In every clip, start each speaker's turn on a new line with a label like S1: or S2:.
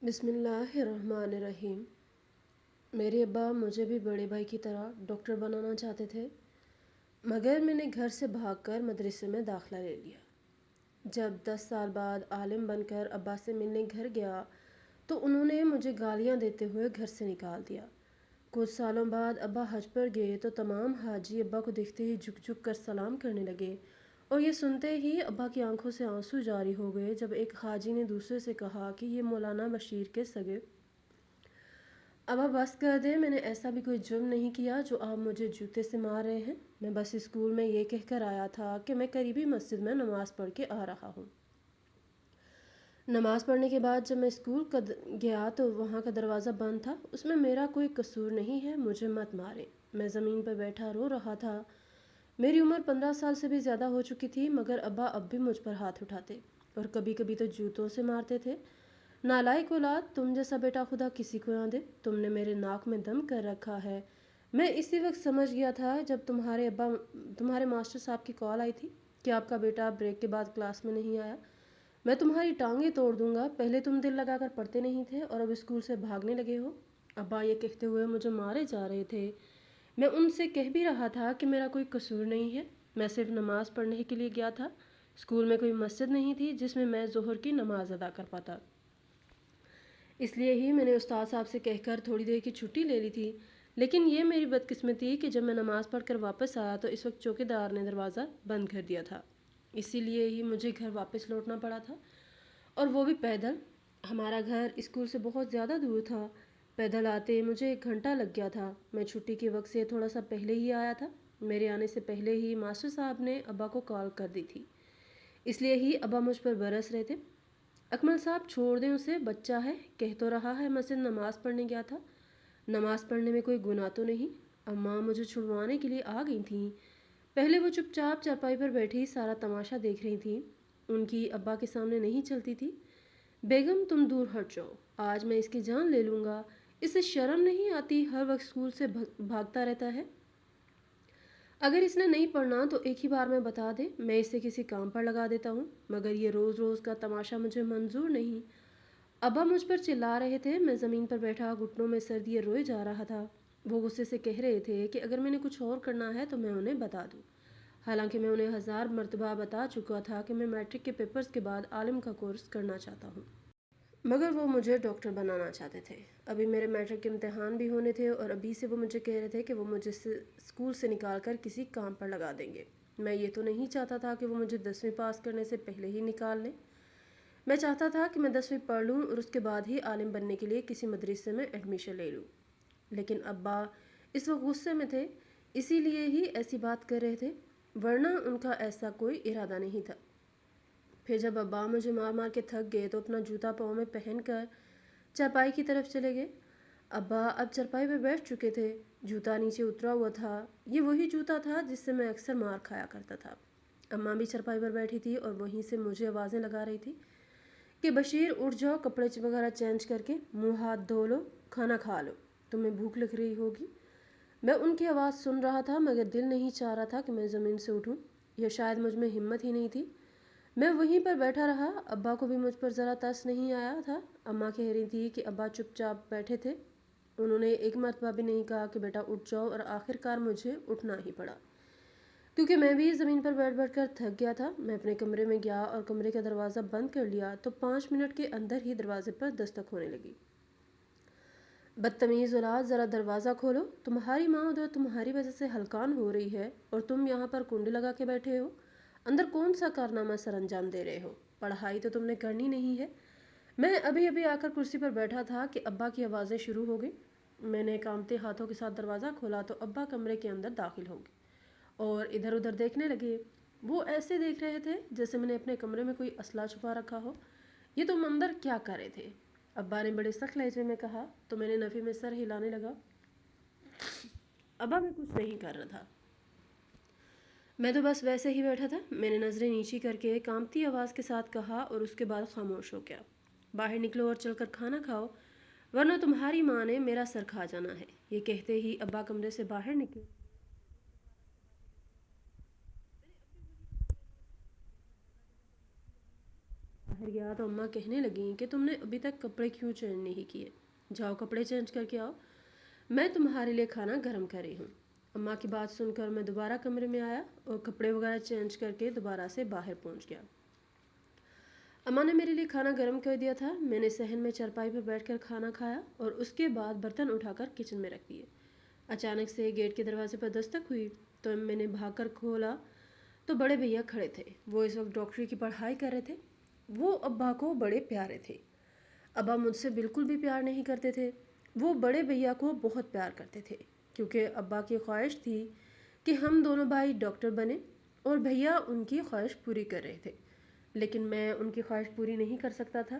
S1: بسم اللہ الرحمن الرحیم۔ میرے ابا مجھے بھی بڑے بھائی کی طرح ڈاکٹر بنانا چاہتے تھے، مگر میں نے گھر سے بھاگ کر مدرسے میں داخلہ لے لیا۔ جب 10 سال بعد عالم بن کر ابا سے ملنے گھر گیا تو انہوں نے مجھے گالیاں دیتے ہوئے گھر سے نکال دیا۔ کچھ سالوں بعد ابا حج پر گئے تو تمام حاجی ابا کو دیکھتے ہی جھک جھک کر سلام کرنے لگے، اور یہ سنتے ہی ابا کی آنکھوں سے آنسو جاری ہو گئے جب ایک حاجی نے دوسرے سے کہا کہ یہ مولانا بشیر کے سگے۔ ابا بس کر دیں، میں نے ایسا بھی کوئی جرم نہیں کیا جو آپ مجھے جوتے سے مار رہے ہیں۔ میں بس اسکول میں یہ کہہ کر آیا تھا کہ میں قریبی مسجد میں نماز پڑھ کے آ رہا ہوں۔ نماز پڑھنے کے بعد جب میں اسکول گیا تو وہاں کا دروازہ بند تھا۔ اس میں میرا کوئی قصور نہیں ہے، مجھے مت ماریں۔ میں زمین پر بیٹھا رو رہا تھا۔ میری عمر 15 سال سے بھی زیادہ ہو چکی تھی، مگر ابا اب بھی مجھ پر ہاتھ اٹھاتے اور کبھی کبھی تو جوتوں سے مارتے تھے۔ نالائق اولاد، تم جیسا بیٹا خدا کسی کو نہ دے، تم نے میرے ناک میں دم کر رکھا ہے۔ میں اسی وقت سمجھ گیا تھا جب تمہارے ماسٹر صاحب کی کال آئی تھی کہ آپ کا بیٹا بریک کے بعد کلاس میں نہیں آیا۔ میں تمہاری ٹانگیں توڑ دوں گا، پہلے تم دل لگا کر پڑھتے نہیں تھے اور اب اسکول سے بھاگنے لگے ہو۔ ابا یہ کہتے ہوئے مجھے مارے جا رہے تھے۔ میں ان سے کہہ بھی رہا تھا کہ میرا کوئی قصور نہیں ہے، میں صرف نماز پڑھنے کے لیے گیا تھا۔ اسکول میں کوئی مسجد نہیں تھی جس میں ظہر کی نماز ادا کر پاتا، اس لیے ہی میں نے استاد صاحب سے کہہ کر تھوڑی دیر کی چھٹی لے لی تھی۔ لیکن یہ میری بدقسمتی کہ جب میں نماز پڑھ کر واپس آیا تو اس وقت چوکیدار نے دروازہ بند کر دیا تھا، اسی لیے ہی مجھے گھر واپس لوٹنا پڑا تھا، اور وہ بھی پیدل۔ ہمارا گھر اسکول سے بہت زیادہ دور تھا، پیدل آتے مجھے 1 گھنٹہ لگ گیا تھا۔ میں چھٹی کے وقت سے تھوڑا سا پہلے ہی آیا تھا۔ میرے آنے سے پہلے ہی ماسٹر صاحب نے ابا کو کال کر دی تھی، اس لیے ہی ابا مجھ پر برس رہے تھے۔ اکمل صاحب چھوڑ دیں اسے، بچہ ہے، کہہ تو رہا ہے مسجد نماز پڑھنے گیا تھا۔ نماز پڑھنے میں کوئی گناہ تو نہیں۔ اماں مجھے چھڑوانے کے لیے آ گئی تھیں۔ پہلے وہ چپ چاپ چارپائی پر بیٹھی سارا تماشا دیکھ رہی تھیں، ان کی ابا کے سامنے نہیں چلتی تھی۔ بیگم تم دور ہٹ جاؤ، آج میں اس کی جان لے لوں گا، اسے شرم نہیں آتی، ہر وقت اسکول سے بھاگتا رہتا ہے۔ اگر اس نے نہیں پڑھنا تو ایک ہی بار میں بتا دے، میں اسے کسی کام پر لگا دیتا ہوں، مگر یہ روز روز کا تماشا مجھے منظور نہیں۔ ابا مجھ پر چلا رہے تھے، میں زمین پر بیٹھا گھٹنوں میں سر دیے روئے جا رہا تھا۔ وہ غصے سے کہہ رہے تھے کہ اگر میں نے کچھ اور کرنا ہے تو میں انہیں بتا دوں، حالانکہ میں انہیں 1000 مرتبہ بتا چکا تھا کہ میں میٹرک کے پیپرز کے بعد عالم کا کورس کرنا چاہتا ہوں، مگر وہ مجھے ڈاکٹر بنانا چاہتے تھے۔ ابھی میرے میٹرک کے امتحان بھی ہونے تھے اور ابھی سے وہ مجھے کہہ رہے تھے کہ وہ مجھے اسکول سے نکال کر کسی کام پر لگا دیں گے۔ میں یہ تو نہیں چاہتا تھا کہ وہ مجھے 10ویں پاس کرنے سے پہلے ہی نکال لیں۔ میں چاہتا تھا کہ میں 10ویں پڑھ لوں اور اس کے بعد ہی عالم بننے کے لیے کسی مدرسے میں ایڈمیشن لے لوں، لیکن ابا اس وقت غصے میں تھے، اسی لیے ہی ایسی بات کر رہے تھے، ورنہ ان کا ایسا کوئی ارادہ نہیں تھا۔ پھر جب ابا مجھے مار مار کے تھک گئے تو اپنا جوتا پاؤں میں پہن کر چارپائی کی طرف چلے گئے۔ ابا اب چارپائی پہ بیٹھ چکے تھے، جوتا نیچے اترا ہوا تھا، یہ وہی جوتا تھا جس سے میں اکثر مار کھایا کرتا تھا۔ اماں بھی چارپائی پر بیٹھی تھی اور وہیں سے مجھے آوازیں لگا رہی تھی کہ بشیر اٹھ جاؤ، کپڑے وغیرہ چینج کر کے منہ ہاتھ دھو لو، کھانا کھا لو، تمہیں بھوک لگ رہی ہوگی۔ میں ان کی آواز سن رہا تھا مگر دل نہیں چاہ رہا تھا کہ میں زمین سے اٹھوں، یا شاید مجھ میں ہمت ہی نہیں تھی۔ میں وہیں پر بیٹھا رہا، ابا کو بھی مجھ پر ذرا ترس نہیں آیا تھا۔ اماں کہہ رہی تھی کہ ابا چپ چاپ بیٹھے تھے، انہوں نے ایک مرتبہ بھی نہیں کہا کہ بیٹا اٹھ جاؤ، اور آخر کار مجھے اٹھنا ہی پڑا کیونکہ میں بھی زمین پر بیٹھ بیٹھ کر تھک گیا تھا۔ میں اپنے کمرے میں گیا اور کمرے کا دروازہ بند کر لیا تو 5 منٹ کے اندر ہی دروازے پر دستک ہونے لگی۔ بدتمیز اولاد، ذرا دروازہ کھولو، تمہاری ماں ادھر تمہاری وجہ سے ہلکان ہو رہی ہے اور تم یہاں پر کنڈی لگا کے بیٹھے ہو، اندر کون سا کارنامہ سر انجام دے رہے ہو؟ پڑھائی تو تم نے کرنی نہیں ہے۔ میں ابھی ابھی آ کر کرسی پر بیٹھا تھا کہ ابا کی آوازیں شروع ہو گئی۔ میں نے کانپتے ہاتھوں کے ساتھ دروازہ کھولا تو ابا کمرے کے اندر داخل ہو گئے اور ادھر ادھر دیکھنے لگے۔ وہ ایسے دیکھ رہے تھے جیسے میں نے اپنے کمرے میں کوئی اسلحہ چھپا رکھا ہو۔ یہ تم اندر کیا کر رہے تھے؟ ابا نے بڑے سخت لہجے میں کہا تو میں نے نفی میں سر ہلانے لگا۔ ابا میں کچھ نہیں کر رہا تھا، میں تو بس ویسے ہی بیٹھا تھا، میں نے نظریں نیچی کر کے کانپتی آواز کے ساتھ کہا اور اس کے بعد خاموش ہو گیا۔ باہر نکلو اور چل کر کھانا کھاؤ، ورنہ تمہاری ماں نے میرا سر کھا جانا ہے۔ یہ کہتے ہی ابا کمرے سے باہر نکلے باہر گیا تو اماں کہنے لگیں کہ تم نے ابھی تک کپڑے کیوں چینج نہیں کیے، جاؤ کپڑے چینج کر کے آؤ، میں تمہارے لیے کھانا گرم کر رہی ہوں۔ اماں کی بات سن کر میں دوبارہ کمرے میں آیا اور کپڑے وغیرہ چینج کر کے دوبارہ سے باہر پہنچ گیا۔ اماں نے میرے لیے کھانا گرم کر دیا تھا۔ میں نے صحن میں چارپائی پر بیٹھ کر کھانا کھایا اور اس کے بعد برتن اٹھا کر کچن میں رکھ دیے۔ اچانک سے گیٹ کے دروازے پر دستک ہوئی تو میں نے بھاگ کر کھولا تو بڑے بھیا کھڑے تھے۔ وہ اس وقت ڈاکٹری کی پڑھائی کر رہے تھے۔ وہ ابا کو بڑے پیارے تھے۔ ابا مجھ سے بالکل بھی پیار نہیں کرتے تھے۔ وہ بڑے بھیا کو بہت پیار کرتے تھے کیونکہ ابا کی خواہش تھی کہ ہم دونوں بھائی ڈاکٹر بنیں اور بھیا ان کی خواہش پوری کر رہے تھے، لیکن میں ان کی خواہش پوری نہیں کر سکتا تھا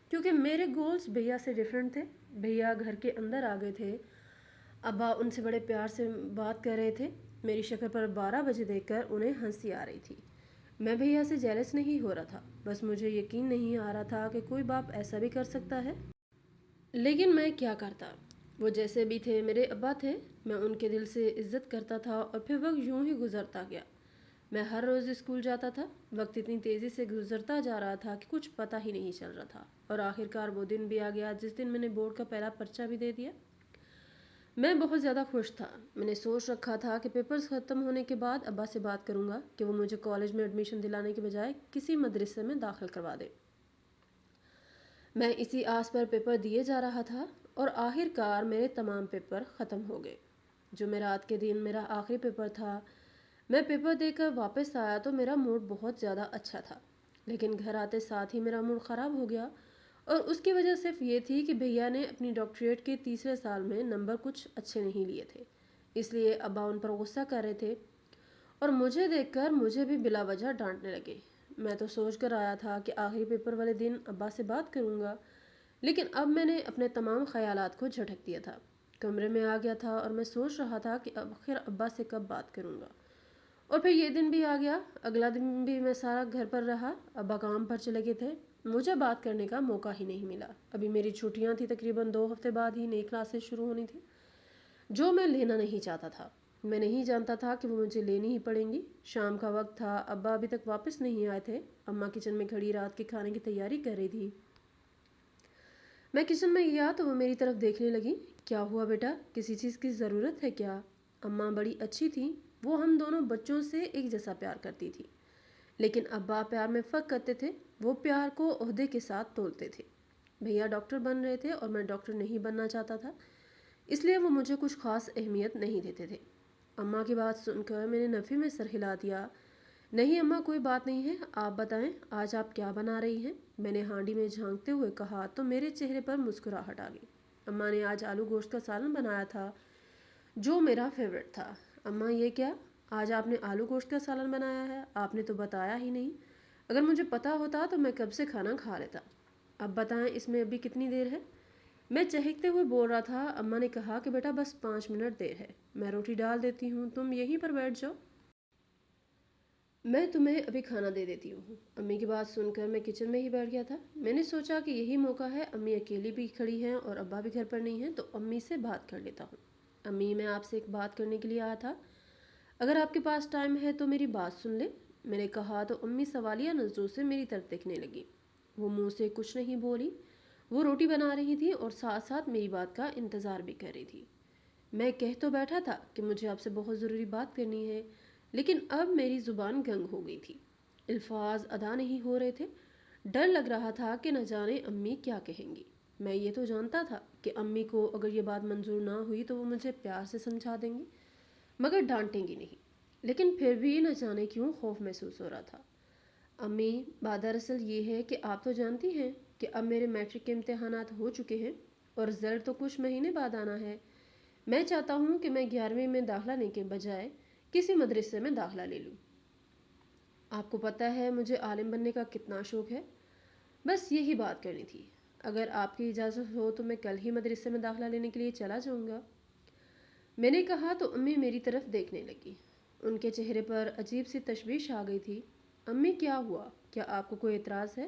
S1: کیونکہ میرے گولز بھیا سے ڈیفرنٹ تھے۔ بھیا گھر کے اندر آ گئے تھے۔ ابا ان سے بڑے پیار سے بات کر رہے تھے۔ میری شکل پر 12 بجے دیکھ کر انہیں ہنسی آ رہی تھی۔ میں بھیا سے جیلس نہیں ہو رہا تھا، بس مجھے یقین نہیں آ رہا تھا کہ کوئی باپ ایسا بھی کر سکتا ہے، لیکن میں کیا کرتا۔ وہ جیسے بھی تھے میرے ابا تھے۔ میں ان کے دل سے عزت کرتا تھا اور پھر وقت یوں ہی گزرتا گیا۔ میں ہر روز اسکول جاتا تھا۔ وقت اتنی تیزی سے گزرتا جا رہا تھا کہ کچھ پتہ ہی نہیں چل رہا تھا، اور آخرکار وہ دن بھی آ گیا جس دن میں نے بورڈ کا پہلا پرچہ بھی دے دیا۔ میں بہت زیادہ خوش تھا۔ میں نے سوچ رکھا تھا کہ پیپرز ختم ہونے کے بعد ابا سے بات کروں گا کہ وہ مجھے کالج میں ایڈمیشن دلانے کے بجائے کسی مدرسے میں داخل کروا دے۔ میں اسی آس پر پیپر دیے جا رہا تھا اور آخرکار میرے تمام پیپر ختم ہو گئے۔ جو میں رات کے دن میرا آخری پیپر تھا، میں پیپر دے کر واپس آیا تو میرا موڈ بہت زیادہ اچھا تھا، لیکن گھر آتے ساتھ ہی میرا موڈ خراب ہو گیا، اور اس کی وجہ صرف یہ تھی کہ بھیا نے اپنی ڈاکٹریٹ کے تیسرے سال میں نمبر کچھ اچھے نہیں لیے تھے، اس لیے ابا ان پر غصہ کر رہے تھے اور مجھے دیکھ کر مجھے بھی بلا وجہ ڈانٹنے لگے۔ میں تو سوچ کر آیا تھا کہ آخری پیپر والے دن ابا سے بات کروں گا، لیکن اب میں نے اپنے تمام خیالات کو جھٹک دیا تھا۔ کمرے میں آ گیا تھا اور میں سوچ رہا تھا کہ آخر ابا سے کب بات کروں گا، اور پھر یہ دن بھی آ گیا۔ اگلا دن بھی میں سارا گھر پر رہا۔ ابا کام پر چلے گئے تھے۔ مجھے بات کرنے کا موقع ہی نہیں ملا۔ ابھی میری چھٹیاں تھیں، تقریباً 2 ہفتے بعد ہی نئی کلاسز شروع ہونی تھی جو میں لینا نہیں چاہتا تھا۔ میں نہیں جانتا تھا کہ وہ مجھے لینی ہی پڑیں گی۔ شام کا وقت تھا، ابا ابھی تک واپس نہیں آئے تھے۔ اماں کچن میں کھڑی رات کے کھانے کی تیاری کر رہی تھی۔ میں کچن میں گیا تو وہ میری طرف دیکھنے لگی۔ کیا ہوا بیٹا، کسی چیز کی ضرورت ہے کیا؟ اماں بڑی اچھی تھیں۔ وہ ہم دونوں بچوں سے ایک جیسا پیار کرتی تھی، لیکن ابا پیار میں فرق کرتے تھے۔ وہ پیار کو عہدے کے ساتھ تولتے تھے۔ بھیا ڈاکٹر بن رہے تھے اور میں ڈاکٹر نہیں بننا چاہتا تھا، اس لیے وہ مجھے کچھ خاص اہمیت نہیں دیتے تھے۔ اماں کی بات سن کر میں نے نفی میں سر ہلا دیا۔ نہیں اماں، کوئی بات نہیں ہے، آپ بتائیں آج آپ کیا بنا رہی ہیں؟ میں نے ہانڈی میں جھانکتے ہوئے کہا تو میرے چہرے پر مسکراہٹ آ گئی۔ اماں نے آج آلو گوشت کا سالن بنایا تھا جو میرا فیوریٹ تھا۔ اماں یہ کیا؟ آج آپ نے آلو گوشت کا سالن بنایا ہے؟ آپ نے تو بتایا ہی نہیں۔ اگر مجھے پتا ہوتا تو میں کب سے کھانا کھا لیتا۔ اب بتائیں اس میں ابھی کتنی دیر ہے؟ میں چہکتے ہوئے بول رہا تھا۔ اماں نے کہا کہ بیٹا بس 5 منٹ دیر ہے، میں روٹی ڈال دیتی ہوں، تم یہیں پر بیٹھ جاؤ، میں تمہیں ابھی کھانا دے دیتی ہوں۔ امی کی بات سن کر میں کچن میں ہی بیٹھ گیا تھا۔ میں نے سوچا کہ یہی موقع ہے، امی اکیلی بھی کھڑی ہیں اور ابا بھی گھر پر نہیں ہیں، تو امی سے بات کر لیتا ہوں۔ امی، میں آپ سے ایک بات کرنے کے لیے آیا تھا، اگر آپ کے پاس ٹائم ہے تو میری بات سن لیں۔ میں نے کہا تو امی سوالیہ نظروں سے میری طرف دیکھنے لگی۔ وہ منہ سے کچھ نہیں بولی۔ وہ روٹی بنا رہی تھی اور ساتھ ساتھ میری بات کا انتظار بھی کر رہی تھی۔ میں کہہ تو بیٹھا تھا کہ مجھے آپ سے بہت ضروری بات کرنی ہے، لیکن اب میری زبان گنگ ہو گئی تھی، الفاظ ادا نہیں ہو رہے تھے۔ ڈر لگ رہا تھا کہ نہ جانے امی کیا کہیں گی۔ میں یہ تو جانتا تھا کہ امی کو اگر یہ بات منظور نہ ہوئی تو وہ مجھے پیار سے سمجھا دیں گی، مگر ڈانٹیں گی نہیں، لیکن پھر بھی نہ جانے کیوں خوف محسوس ہو رہا تھا۔ امی، بات دراصل یہ ہے کہ آپ تو جانتی ہیں کہ اب میرے میٹرک کے امتحانات ہو چکے ہیں اور رزلٹ تو کچھ مہینے بعد آنا ہے۔ میں چاہتا ہوں کہ میں 11ویں میں داخلہ لینے کے بجائے کسی مدرسے میں داخلہ لے لوں۔ آپ کو پتہ ہے مجھے عالم بننے کا کتنا شوق ہے، بس یہی بات کرنی تھی۔ اگر آپ کی اجازت ہو تو میں کل ہی مدرسے میں داخلہ لینے کے لیے چلا جاؤں گا۔ میں نے کہا تو امی میری طرف دیکھنے لگی۔ ان کے چہرے پر عجیب سی تشویش آ گئی تھی۔ امی کیا ہوا؟ کیا آپ کو کوئی اعتراض ہے؟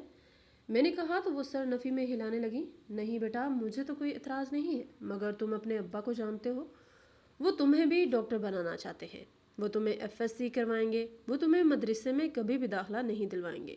S1: میں نے کہا تو وہ سر نفی میں ہلانے لگی۔ نہیں بیٹا، مجھے تو کوئی اعتراض نہیں ہے، مگر تم اپنے ابا کو جانتے ہو، وہ تمہیں بھی ڈاکٹر بنانا چاہتے ہیں، وہ تمہیں FSC کروائیں گے، وہ تمہیں مدرسے میں کبھی بھی داخلہ نہیں دلوائیں گے۔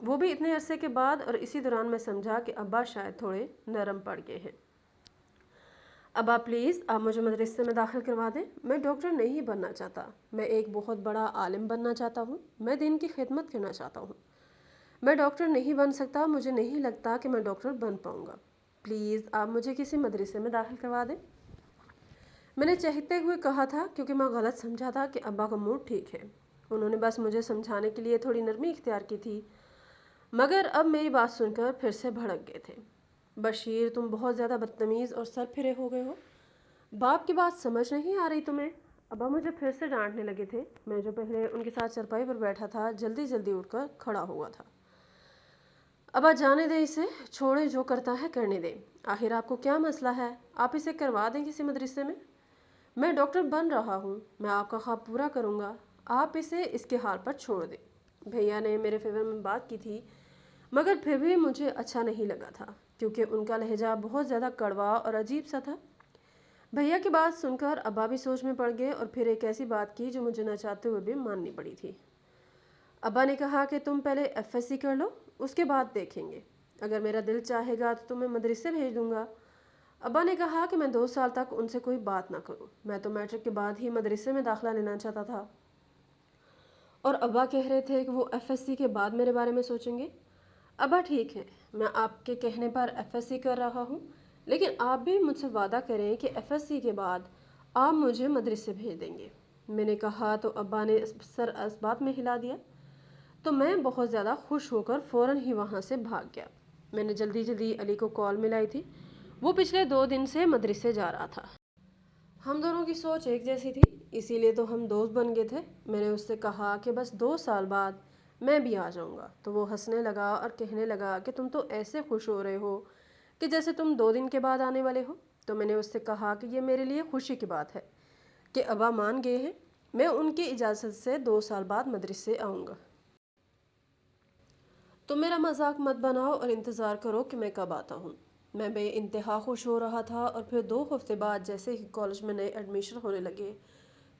S1: وہ بھی اتنے عرصے کے بعد، اور اسی دوران میں سمجھا کہ ابا شاید تھوڑے نرم پڑ گئے ہیں۔ ابا پلیز آپ مجھے مدرسے میں داخل کروا دیں، میں ڈاکٹر نہیں بننا چاہتا، میں ایک بہت بڑا عالم بننا چاہتا ہوں، میں دین کی خدمت کرنا چاہتا ہوں۔ میں ڈاکٹر نہیں بن سکتا، مجھے نہیں لگتا کہ میں ڈاکٹر بن پاؤں گا، پلیز آپ مجھے کسی مدرسے میں داخل کروا دیں۔ میں نے چہتے ہوئے کہا تھا کیونکہ میں غلط سمجھا تھا کہ ابا کا موڈ ٹھیک ہے، انہوں نے بس مجھے سمجھانے کے لیے تھوڑی نرمی اختیار کی تھی، مگر اب میری بات سن کر پھر سے بھڑک گئے تھے۔ بشیر تم بہت زیادہ بدتمیز اور سر پھرے ہو گئے ہو، باپ کی بات سمجھ نہیں آ رہی تمہیں؟ ابا مجھے پھر سے ڈانٹنے لگے تھے۔ میں جو پہلے ان کے ساتھ چرپائی پر بیٹھا تھا جلدی جلدی اٹھ کر کھڑا ہوا تھا۔ ابا جانے دیں اسے، چھوڑیں، جو کرتا ہے کرنے دیں، آخر آپ کو کیا مسئلہ ہے؟ آپ اسے کروا دیں کسی مدرسے میں۔ میں ڈاکٹر بن رہا ہوں، میں آپ کا خواب پورا کروں گا، آپ اسے اس کے حال پر چھوڑ دیں۔ بھیا نے میرے فیور میں بات کی تھی، مگر پھر بھی مجھے اچھا نہیں لگا تھا کیونکہ ان کا لہجہ بہت زیادہ کڑوا اور عجیب سا تھا۔ بھیا کی بات سن کر ابا بھی سوچ میں پڑ گئے اور پھر ایک ایسی بات کی جو مجھے نہ چاہتے ہوئے بھی ماننی پڑی تھی۔ ابا نے کہا کہ تم پہلے ایف ایس سی کر لو، اس کے بعد دیکھیں گے، اگر میرا دل چاہے گا تو تمہیں مدرسے بھیج دوں گا۔ ابا نے کہا کہ میں 2 سال تک ان سے کوئی بات نہ کروں، میں تو میٹرک کے بعد ہی مدرسے میں داخلہ لینا چاہتا تھا، اور ابا کہہ رہے تھے کہ وہ ایف ایس سی کے بعد میرے بارے میں سوچیں گے۔ ابا ٹھیک ہے، میں آپ کے کہنے پر ایف ایس سی کر رہا ہوں، لیکن آپ بھی مجھ سے وعدہ کریں کہ ایف ایس سی کے بعد آپ مجھے مدرسے بھیج دیں گے۔ میں نے کہا تو ابا نے سر اس بات میں ہلا دیا، تو میں بہت زیادہ خوش ہو کر فوراً ہی وہاں سے بھاگ گیا۔ میں نے جلدی جلدی علی کو کال ملائی تھی، وہ پچھلے 2 دن سے مدرسے جا رہا تھا۔ ہم دونوں کی سوچ ایک جیسی تھی، اسی لیے تو ہم دوست بن گئے تھے۔ میں نے اس سے کہا کہ بس 2 سال بعد میں بھی آ جاؤں گا، تو وہ ہنسنے لگا اور کہنے لگا کہ تم تو ایسے خوش ہو رہے ہو کہ جیسے تم 2 دن کے بعد آنے والے ہو۔ تو میں نے اس سے کہا کہ یہ میرے لیے خوشی کی بات ہے کہ ابا مان گئے ہیں، میں ان کی اجازت سے 2 سال بعد مدرسے آؤں گا۔ تم میرا مذاق مت بناؤ اور انتظار کرو کہ میں کب آتا ہوں۔ میں بے انتہا خوش ہو رہا تھا، اور پھر 2 ہفتے بعد جیسے ہی کالج میں نئے ایڈمیشن ہونے لگے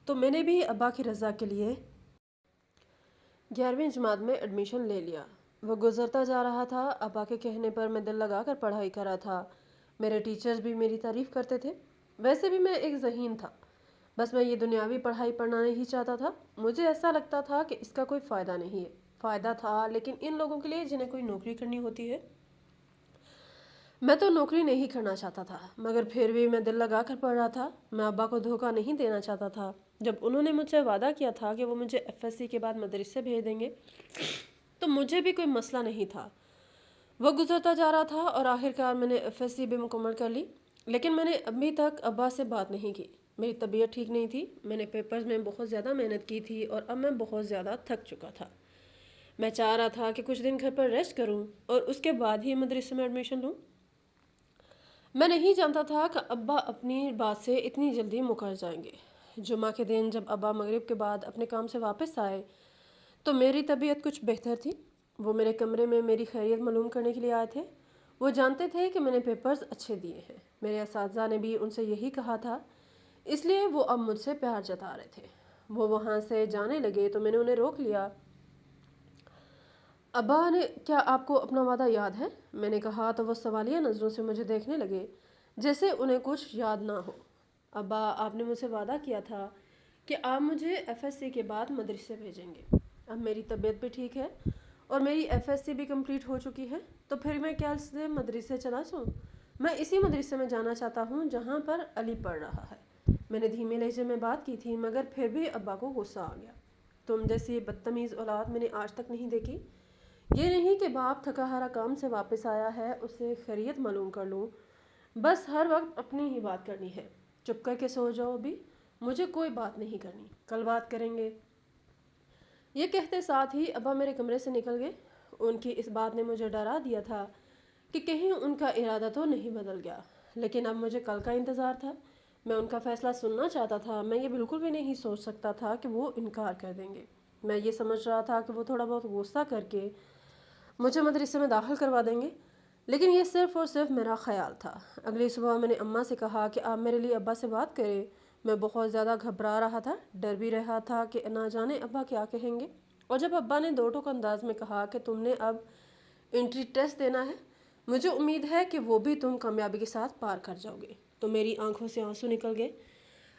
S1: تو میں نے بھی ابا کی رضا کے لیے 11ویں جماعت میں ایڈمیشن لے لیا۔ وہ گزرتا جا رہا تھا، ابا کے کہنے پر میں دل لگا کر پڑھائی کر رہا تھا، میرے ٹیچرز بھی میری تعریف کرتے تھے۔ ویسے بھی میں ایک ذہین تھا، بس میں یہ دنیاوی پڑھائی پڑھنا نہیں چاہتا تھا، مجھے ایسا لگتا تھا کہ اس کا کوئی فائدہ نہیں ہے۔ فائدہ تھا لیکن ان لوگوں کے لیے جنہیں کوئی نوکری کرنی ہوتی ہے، میں تو نوکری نہیں کرنا چاہتا تھا، مگر پھر بھی میں دل لگا کر پڑھ رہا تھا۔ میں ابا کو دھوکہ نہیں دینا چاہتا تھا۔ جب انہوں نے مجھ سے وعدہ کیا تھا کہ وہ مجھے ایف ایس سی کے بعد مدرسے بھیج دیں گے تو مجھے بھی کوئی مسئلہ نہیں تھا۔ وہ گزرتا جا رہا تھا اور آخرکار میں نے ایف ایس سی بھی مکمل کر لی، لیکن میں نے ابھی تک ابا سے بات نہیں کی۔ میری طبیعت ٹھیک نہیں تھی، میں نے پیپرز میں بہت زیادہ محنت کی تھی اور اب میں بہت زیادہ تھک چکا تھا۔ میں چاہ رہا تھا کہ کچھ دن گھر پر ریسٹ کروں اور اس کے بعد ہی مدرسے میں ایڈمیشن لوں۔ میں نہیں جانتا تھا کہ ابا اپنی بات سے اتنی جلدی مکر جائیں گے۔ جمعہ کے دن جب ابا مغرب کے بعد اپنے کام سے واپس آئے تو میری طبیعت کچھ بہتر تھی۔ وہ میرے کمرے میں میری خیریت معلوم کرنے کے لیے آئے تھے۔ وہ جانتے تھے کہ میں نے پیپرز اچھے دیے ہیں، میرے اساتذہ نے بھی ان سے یہی کہا تھا، اس لیے وہ اب مجھ سے پیار جتا رہے تھے۔ وہ وہاں سے جانے لگے تو میں نے انہیں روک لیا۔ ابا نے کیا آپ کو اپنا وعدہ یاد ہے؟ میں نے کہا تو وہ سوالیہ نظروں سے مجھے دیکھنے لگے جیسے انہیں کچھ یاد نہ ہو۔ ابا آپ نے مجھ سے وعدہ کیا تھا کہ آپ مجھے ایف ایس سی کے بعد مدرسے بھیجیں گے۔ اب میری طبیعت بھی ٹھیک ہے اور میری ایف ایس سی بھی کمپلیٹ ہو چکی ہے، تو پھر میں کیا سے مدرسے چلا جاؤں؟ میں اسی مدرسے میں جانا چاہتا ہوں جہاں پر علی پڑھ رہا ہے۔ میں نے دھیمے لہجے میں بات کی تھی، مگر پھر بھی ابا کو غصہ آ گیا۔ تم جیسی بدتمیز اولاد میں نے آج تک نہیں دیکھی۔ یہ نہیں کہ باپ تھکا ہارا کام سے واپس آیا ہے اسے خیریت معلوم کر لوں، بس ہر وقت اپنی ہی بات کرنی ہے۔ چپ کر کے سو جاؤ، بھی مجھے کوئی بات نہیں کرنی، کل بات کریں گے۔ یہ کہتے ساتھ ہی ابا میرے کمرے سے نکل گئے۔ ان کی اس بات نے مجھے ڈرا دیا تھا کہ کہیں ان کا ارادہ تو نہیں بدل گیا، لیکن اب مجھے کل کا انتظار تھا۔ میں ان کا فیصلہ سننا چاہتا تھا، میں یہ بالکل بھی نہیں سوچ سکتا تھا کہ وہ انکار کر دیں گے۔ میں یہ سمجھ رہا تھا کہ وہ تھوڑا بہت غصہ کر کے مجھے مدرسے میں داخل کروا دیں گے، لیکن یہ صرف اور صرف میرا خیال تھا۔ اگلی صبح میں نے اماں سے کہا کہ آپ میرے لیے ابا سے بات کریں۔ میں بہت زیادہ گھبرا رہا تھا، ڈر بھی رہا تھا کہ نہ جانے ابا کیا کہیں گے۔ اور جب ابا نے دو ٹوک انداز میں کہا کہ تم نے اب انٹری ٹیسٹ دینا ہے، مجھے امید ہے کہ وہ بھی تم کامیابی کے ساتھ پار کر جاؤ گے، تو میری آنکھوں سے آنسو نکل گئے۔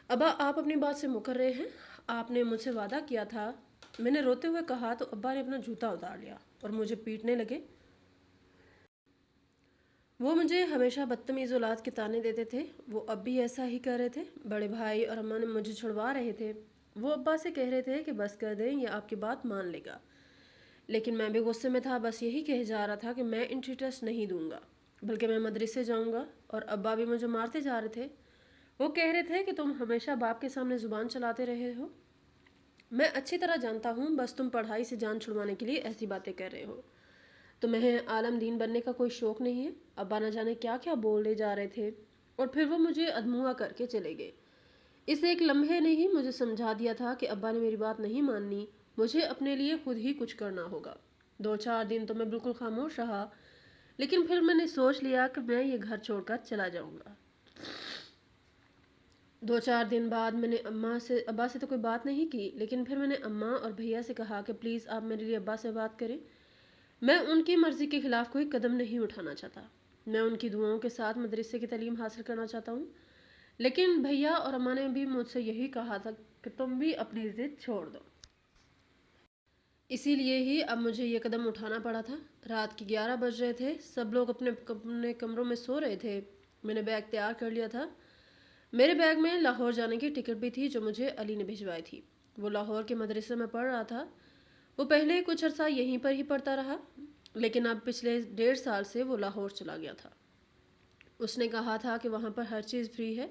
S1: ابا آپ اپنی بات سے مکر رہے ہیں، آپ نے مجھ سے وعدہ کیا تھا۔ میں نے روتے ہوئے کہا تو ابا نے اپنا جوتا اتار لیا اور مجھے پیٹنے لگے۔ وہ مجھے ہمیشہ بدتمیز اولاد کے طعنے دیتے تھے، وہ اب بھی ایسا ہی کر رہے تھے۔ بڑے بھائی اور اماں نے مجھے چھڑوا رہے تھے، وہ ابا سے کہہ رہے تھے کہ بس کر دیں، یہ آپ کی بات مان لے گا، لیکن میں بھی غصے میں تھا، بس یہی کہے جا رہا تھا کہ میں انٹری ٹیسٹ نہیں دوں گا بلکہ میں مدرسے جاؤں گا، اور ابا بھی مجھے مارتے جا رہے تھے۔ وہ کہہ رہے تھے کہ تم ہمیشہ باپ کے سامنے زبان چلاتے رہے ہو، میں اچھی طرح جانتا ہوں، بس تم پڑھائی سے جان چھڑوانے کے لیے ایسی باتیں کر رہے ہو، تمہیں عالم دین بننے کا کوئی شوق نہیں ہے۔ ابا نہ جانے کیا کیا بولے جا رہے تھے اور پھر وہ مجھے ادموا کر کے چلے گئے۔ اس ایک لمحے نے ہی مجھے سمجھا دیا تھا کہ ابا نے میری بات نہیں ماننی، مجھے اپنے لیے خود ہی کچھ کرنا ہوگا۔ 2-4 دن تو میں بالکل خاموش رہا، لیکن پھر میں نے سوچ لیا کہ میں یہ گھر چھوڑ کر چلا جاؤں گا۔ 2-4 دن بعد میں نے ابا سے تو کوئی بات نہیں کی، لیکن پھر میں نے اماں اور بھیا سے کہا کہ پلیز آپ میرے لیے ابا سے بات کریں، میں ان کی مرضی کے خلاف کوئی قدم نہیں اٹھانا چاہتا، میں ان کی دعاؤں کے ساتھ مدرسے کی تعلیم حاصل کرنا چاہتا ہوں۔ لیکن بھیا اور اماں نے بھی مجھ سے یہی کہا تھا کہ تم بھی اپنی ضد چھوڑ دو، اسی لیے ہی اب مجھے یہ قدم اٹھانا پڑا تھا۔ رات کے 11 بج رہے تھے، سب لوگ اپنے اپنے کمروں میں سو رہے تھے، میں نے بیگ تیار کر لیا تھا۔ میرے بیگ میں لاہور جانے کی ٹکٹ بھی تھی جو مجھے علی نے بھجوائی تھی، وہ لاہور کے مدرسے میں پڑھ رہا تھا، وہ پہلے کچھ عرصہ یہیں پر ہی پڑھتا رہا، لیکن اب پچھلے 1.5 سال سے وہ لاہور چلا گیا تھا۔ اس نے کہا تھا کہ وہاں پر ہر چیز فری ہے،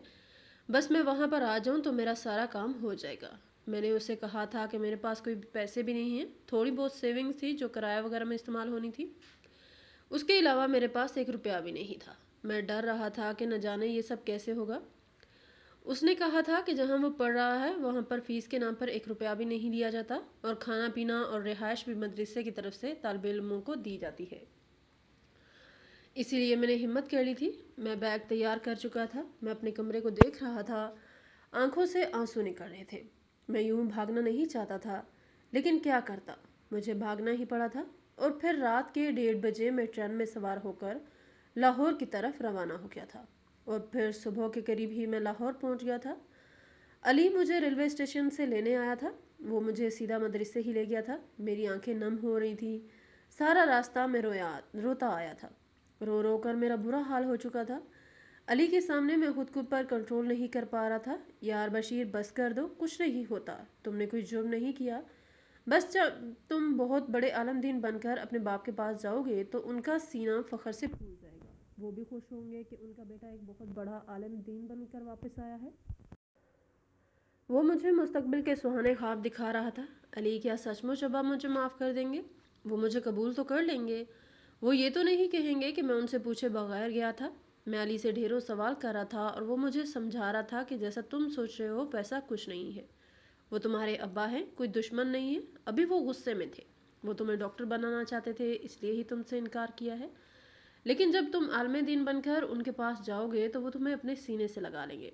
S1: بس میں وہاں پر آ جاؤں تو میرا سارا کام ہو جائے گا۔ میں نے اسے کہا تھا کہ میرے پاس کوئی پیسے بھی نہیں ہیں، تھوڑی بہت سیونگز تھی جو کرایہ وغیرہ میں استعمال ہونی تھی، اس کے علاوہ میرے پاس 1 روپیہ بھی نہیں تھا۔ میں ڈر رہا تھا کہ نہ جانے یہ سب کیسے ہوگا۔ اس نے کہا تھا کہ جہاں وہ پڑھ رہا ہے وہاں پر فیس کے نام پر 1 روپیہ بھی نہیں لیا جاتا، اور کھانا پینا اور رہائش بھی مدرسے کی طرف سے طالب علموں کو دی جاتی ہے۔ اسی لیے میں نے ہمت کر لی تھی، میں بیگ تیار کر چکا تھا، میں اپنے کمرے کو دیکھ رہا تھا، آنکھوں سے آنسو نکل رہے تھے۔ میں یوں بھاگنا نہیں چاہتا تھا، لیکن کیا کرتا، مجھے بھاگنا ہی پڑا تھا، اور پھر رات کے 1:30 بجے میں ٹرین میں سوار ہو کر لاہور کی طرف روانہ ہو گیا تھا، اور پھر صبح کے قریب ہی میں لاہور پہنچ گیا تھا۔ علی مجھے ریلوے اسٹیشن سے لینے آیا تھا، وہ مجھے سیدھا مدرسے ہی لے گیا تھا۔ میری آنکھیں نم ہو رہی تھیں، سارا راستہ میں روتا آیا تھا، رو رو کر میرا برا حال ہو چکا تھا۔ علی کے سامنے میں خود کو پر کنٹرول نہیں کر پا رہا تھا۔ یار بشیر بس کر دو، کچھ نہیں ہوتا، تم نے کوئی جرم نہیں کیا، بس تم بہت بڑے عالم دین بن کر اپنے باپ کے پاس جاؤ گے تو ان کا سینہ فخر سے پھول جائے گا، وہ بھی خوش ہوں گے کہ ان کا بیٹا ایک بہت بڑا عالم دین بن کر واپس آیا ہے۔ وہ مجھے مستقبل کے سہانے خواب دکھا رہا تھا۔ علی کیا سچ مچ ابا مجھے معاف کر دیں گے؟ وہ مجھے قبول تو کر لیں گے؟ وہ یہ تو نہیں کہیں گے کہ میں ان سے پوچھے بغیر گیا تھا؟ میں علی سے ڈھیروں سوال کر رہا تھا، اور وہ مجھے سمجھا رہا تھا کہ جیسا تم سوچ رہے ہو ویسا کچھ نہیں ہے، وہ تمہارے ابا ہیں، کوئی دشمن نہیں ہے۔ ابھی وہ غصے میں تھے، وہ تمہیں ڈاکٹر بنانا چاہتے تھے، اس لیے ہی تم سے انکار کیا ہے، لیکن جب تم عالم دین بن کر ان کے پاس جاؤ گے تو وہ تمہیں اپنے سینے سے لگا لیں گے۔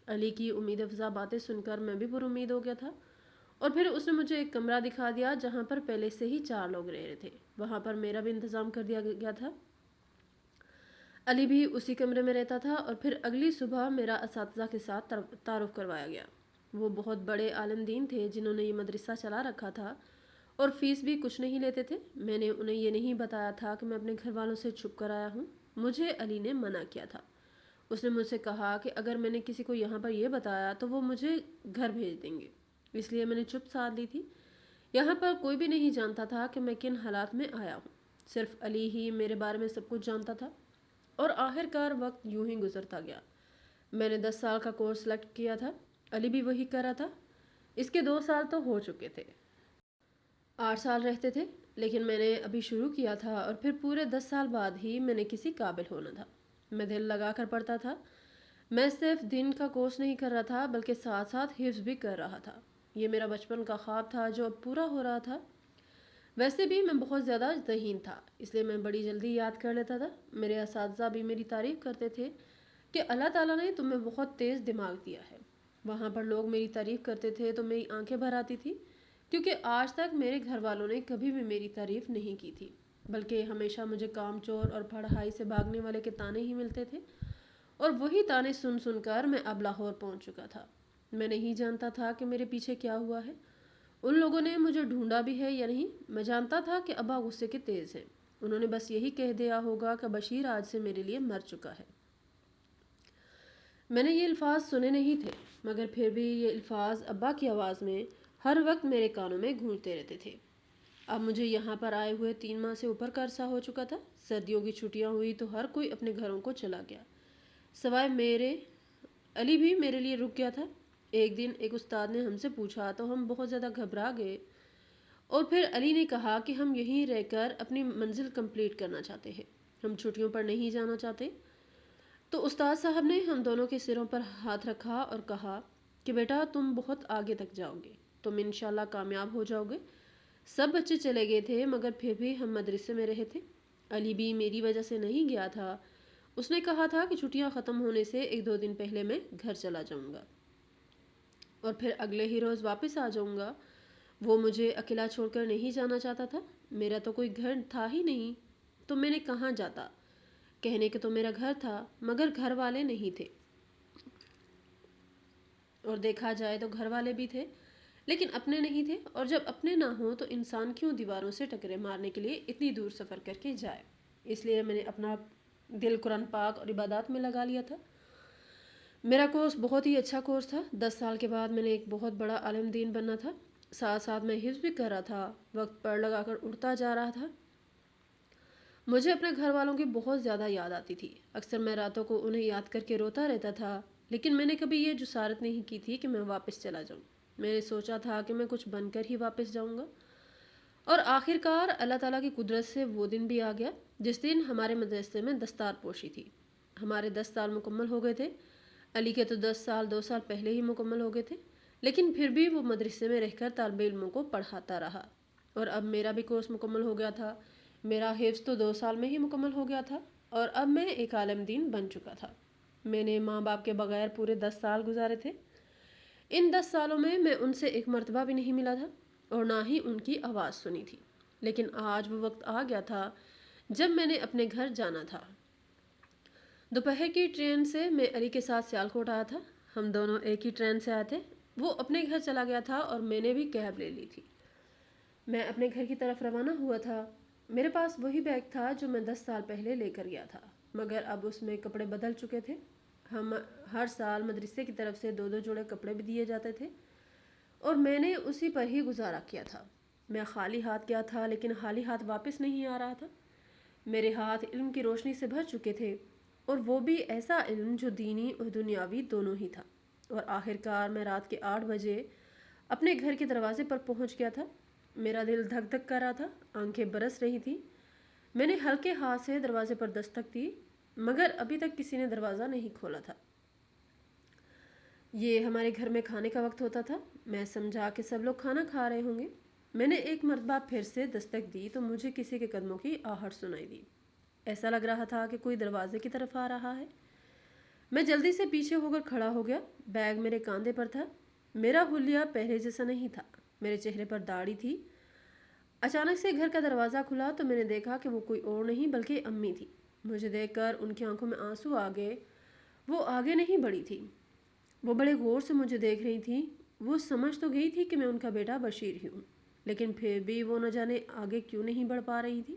S1: علی کی امید افزا باتیں سن کر میں بھی پر امید ہو گیا تھا، اور پھر اس نے مجھے ایک کمرہ دکھا دیا جہاں پر پہلے سے ہی 4 لوگ رہ رہے تھے، وہاں پر میرا بھی انتظام کر دیا گیا تھا۔ علی بھی اسی کمرے میں رہتا تھا، اور پھر اگلی صبح میرا اساتذہ کے ساتھ تعارف کروایا گیا۔ وہ بہت بڑے عالم دین تھے جنہوں نے یہ مدرسہ چلا رکھا تھا، اور فیس بھی کچھ نہیں لیتے تھے۔ میں نے انہیں یہ نہیں بتایا تھا کہ میں اپنے گھر والوں سے چھپ کر آیا ہوں، مجھے علی نے منع کیا تھا۔ اس نے مجھ سے کہا کہ اگر میں نے کسی کو یہاں پر یہ بتایا تو وہ مجھے گھر بھیج دیں گے، اس لیے میں نے چپ سادھ لی تھی۔ یہاں پر کوئی بھی نہیں جانتا تھا کہ میں کن حالات میں آیا ہوں، صرف علی ہی میرے بارے میں سب کچھ جانتا تھا، اور آخر کار وقت یوں ہی گزرتا گیا۔ میں نے 10 سال کا کورس سلیکٹ کیا تھا، علی بھی وہی کر رہا تھا، اس کے 2 سال تو ہو چکے تھے، 8 سال رہتے تھے، لیکن میں نے ابھی شروع کیا تھا، اور پھر پورے 10 سال بعد ہی میں نے کسی قابل ہونا تھا۔ میں دل لگا کر پڑھتا تھا، میں صرف دن کا کورس نہیں کر رہا تھا بلکہ ساتھ ساتھ حفظ بھی کر رہا تھا۔ یہ میرا بچپن کا خواب تھا جو اب پورا ہو رہا تھا۔ ویسے بھی میں بہت زیادہ ذہین تھا، اس لیے میں بڑی جلدی یاد کر لیتا تھا۔ میرے اساتذہ بھی میری تعریف کرتے تھے کہ اللہ تعالیٰ نے تمہیں بہت تیز دماغ دیا ہے۔ وہاں پر لوگ میری تعریف کرتے تھے تو میری آنکھیں بھر آتی تھی، کیونکہ آج تک میرے گھر والوں نے کبھی بھی میری تعریف نہیں کی تھی، بلکہ ہمیشہ مجھے کام چور اور پڑھائی سے بھاگنے والے کے تانے ہی ملتے تھے، اور وہی تانے سن سن کر میں اب لاہور پہنچ چکا تھا۔ میں نہیں جانتا تھا کہ میرے پیچھے کیا ہوا ہے، ان لوگوں نے مجھے ڈھونڈا بھی ہے یا نہیں۔ میں جانتا تھا کہ ابا غصے کے تیز ہیں، انہوں نے بس یہی کہہ دیا ہوگا کہ بشیر آج سے میرے لیے مر چکا ہے۔ میں نے یہ الفاظ سنے نہیں تھے، مگر پھر بھی یہ الفاظ ابا کی آواز میں ہر وقت میرے کانوں میں گونجتے رہتے تھے۔ اب مجھے یہاں پر آئے ہوئے 3 ماہ سے اوپر کا عرصہ ہو چکا تھا۔ سردیوں کی چھٹیاں ہوئی تو ہر کوئی اپنے گھروں کو چلا گیا، سوائے میرے۔ علی بھی میرے لیے رک گیا تھا۔ ایک دن ایک استاد نے ہم سے پوچھا تو ہم بہت زیادہ گھبرا گئے، اور پھر علی نے کہا کہ ہم یہیں رہ کر اپنی منزل کمپلیٹ کرنا چاہتے ہیں، ہم چھٹیوں پر نہیں جانا چاہتے۔ تو استاد صاحب نے ہم دونوں کے سروں پر ہاتھ رکھا اور کہا کہ بیٹا تم بہت آگے تک جاؤ گے، تم انشاءاللہ کامیاب ہو جاؤ گے۔ سب بچے چلے گئے تھے مگر پھر بھی ہم مدرسے میں رہے تھے۔ علی بھی میری وجہ سے نہیں گیا تھا، اس نے کہا تھا کہ چھٹیاں ختم ہونے سے 1-2 دن پہلے میں گھر چلا جاؤں گا اور پھر اگلے ہی روز واپس آ جاؤں گا۔ وہ مجھے اکیلا چھوڑ کر نہیں جانا چاہتا تھا، میرا تو کوئی گھر تھا ہی نہیں، تو میں نے کہاں جاتا؟ کہنے کہ تو میرا گھر تھا مگر گھر والے نہیں تھے، اور دیکھا جائے تو گھر والے بھی تھے لیکن اپنے نہیں تھے، اور جب اپنے نہ ہوں تو انسان کیوں دیواروں سے ٹکرے مارنے کے لیے اتنی دور سفر کر کے جائے؟ اس لیے میں نے اپنا دل قرآن پاک اور عبادات میں لگا لیا تھا۔ میرا کورس بہت ہی اچھا کورس تھا۔ 10 سال کے بعد میں نے ایک بہت بڑا عالم دین بننا تھا، ساتھ ساتھ میں حفظ بھی کر رہا تھا، وقت پر لگا کر اڑتا جا رہا تھا۔ مجھے اپنے گھر والوں کی بہت زیادہ یاد آتی تھی، اکثر میں راتوں کو انہیں یاد کر کے روتا رہتا تھا، لیکن میں نے کبھی یہ جسارت نہیں کی تھی کہ میں واپس چلا جاؤں۔ میں نے سوچا تھا کہ میں کچھ بن کر ہی واپس جاؤں گا، اور آخر کار اللہ تعالیٰ کی قدرت سے وہ دن بھی آ گیا جس دن ہمارے مدرسے میں دستار پوشی تھی۔ ہمارے 10 سال مکمل ہو گئے تھے، علی کے تو 10 سال 2 سال پہلے ہی مکمل ہو گئے تھے، لیکن پھر بھی وہ مدرسے میں رہ کر طالب علموں کو پڑھاتا رہا، اور اب میرا بھی کورس مکمل ہو گیا تھا۔ میرا حفظ تو 2 سال میں ہی مکمل ہو گیا تھا، اور اب میں ایک عالم دین بن چکا تھا۔ میں نے ماں باپ کے بغیر پورے 10 سال گزارے تھے۔ ان 10 سالوں میں ان سے ایک مرتبہ بھی نہیں ملا تھا اور نہ ہی ان کی آواز سنی تھی، لیکن آج وہ وقت آ گیا تھا جب میں نے اپنے گھر جانا تھا۔ دوپہر کی ٹرین سے میں علی کے ساتھ سیالکوٹ آیا تھا، ہم دونوں ایک ہی ٹرین سے آئے تھے۔ وہ اپنے گھر چلا گیا تھا اور میں نے بھی کیب لے لی تھی۔ میں اپنے گھر کی طرف روانہ ہوا تھا۔ میرے پاس وہی بیگ تھا جو میں 10 سال پہلے لے کر گیا تھا، مگر اب اس میں کپڑے بدل چکے تھے۔ ہم ہر سال مدرسے کی طرف سے 2 جوڑے کپڑے بھی دیے جاتے تھے، اور میں نے اسی پر ہی گزارا کیا تھا۔ میں خالی ہاتھ گیا تھا لیکن خالی ہاتھ واپس نہیں آ رہا تھا۔ میرے ہاتھ علم کی روشنی سے بھر چکے تھے، اور وہ بھی ایسا علم جو دینی اور دنیاوی دونوں ہی تھا، اور آخر کار میں رات کے 8 بجے اپنے گھر کے دروازے پر پہنچ گیا تھا۔ میرا دل دھک دھک کر رہا تھا، آنکھیں برس رہی تھیں۔ میں نے ہلکے ہاتھ سے دروازے پر دستک دی، مگر ابھی تک کسی نے دروازہ نہیں کھولا تھا۔ یہ ہمارے گھر میں کھانے کا وقت ہوتا تھا، میں سمجھا کہ سب لوگ کھانا کھا رہے ہوں گے۔ میں نے ایک مرتبہ پھر سے دستک دی تو مجھے کسی کے قدموں کی آہٹ سنائی دی، ایسا لگ رہا تھا کہ کوئی دروازے کی طرف آ رہا ہے۔ میں جلدی سے پیچھے ہو کر کھڑا ہو گیا، بیگ میرے کاندھے پر تھا۔ میرا حلیہ پہلے جیسا نہیں تھا، میرے چہرے پر داڑھی تھی۔ اچانک سے گھر کا دروازہ کھلا تو میں نے دیکھا کہ وہ کوئی اور نہیں بلکہ امی تھی۔ مجھے دیکھ کر ان کی آنکھوں میں آنسو آ گئے۔ وہ آگے نہیں بڑھی تھی، وہ بڑے غور سے مجھے دیکھ رہی تھی۔ وہ سمجھ تو گئی تھی کہ میں ان کا بیٹا بشیر ہی ہوں، لیکن پھر بھی وہ نہ جانے آگے کیوں نہیں بڑھ پا رہی تھی۔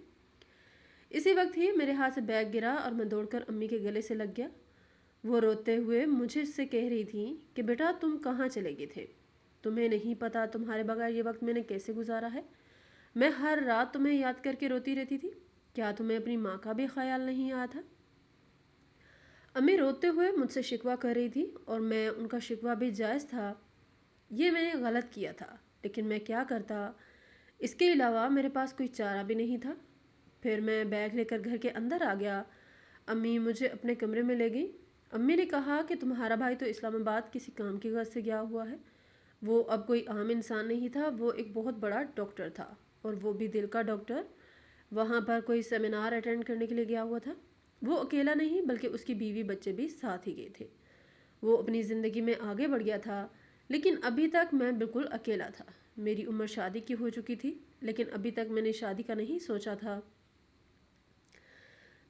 S1: اسی وقت ہی میرے ہاتھ سے بیگ گرا اور میں دوڑ کر امی کے گلے سے لگ گیا۔ وہ روتے ہوئے مجھے سے کہہ رہی تھی کہ بیٹا تم کہاں چلے گئے تھے؟ تمہیں نہیں پتا تمہارے بغیر یہ وقت میں نے کیسے گزارا ہے؟ میں ہر رات تمہیں یاد کر کے روتی رہتی تھی، کیا تمہیں اپنی ماں کا بھی خیال نہیں آیا تھا؟ امی روتے ہوئے مجھ سے شکوہ کر رہی تھی، اور میں ان کا شکوہ بھی جائز تھا۔ یہ میں نے غلط کیا تھا، لیکن میں کیا کرتا؟ اس کے علاوہ میرے پاس کوئی چارہ بھی نہیں تھا۔ پھر میں بیگ لے کر گھر کے اندر آ گیا۔ امی مجھے اپنے کمرے میں لے گئی۔ امی نے کہا کہ تمہارا بھائی تو اسلام آباد کسی کام کی غرض سے گیا ہوا ہے۔ وہ اب کوئی عام انسان نہیں تھا، وہ ایک بہت بڑا ڈاکٹر تھا، اور وہ بھی دل کا ڈاکٹر۔ وہاں پر کوئی سیمینار اٹینڈ کرنے کے لیے گیا ہوا تھا۔ وہ اکیلا نہیں بلکہ اس کی بیوی بچے بھی ساتھ ہی گئے تھے۔ وہ اپنی زندگی میں آگے بڑھ گیا تھا، لیکن ابھی تک میں بالکل اکیلا تھا۔ میری عمر شادی کی ہو چکی تھی، لیکن ابھی تک میں نے شادی کا نہیں سوچا تھا۔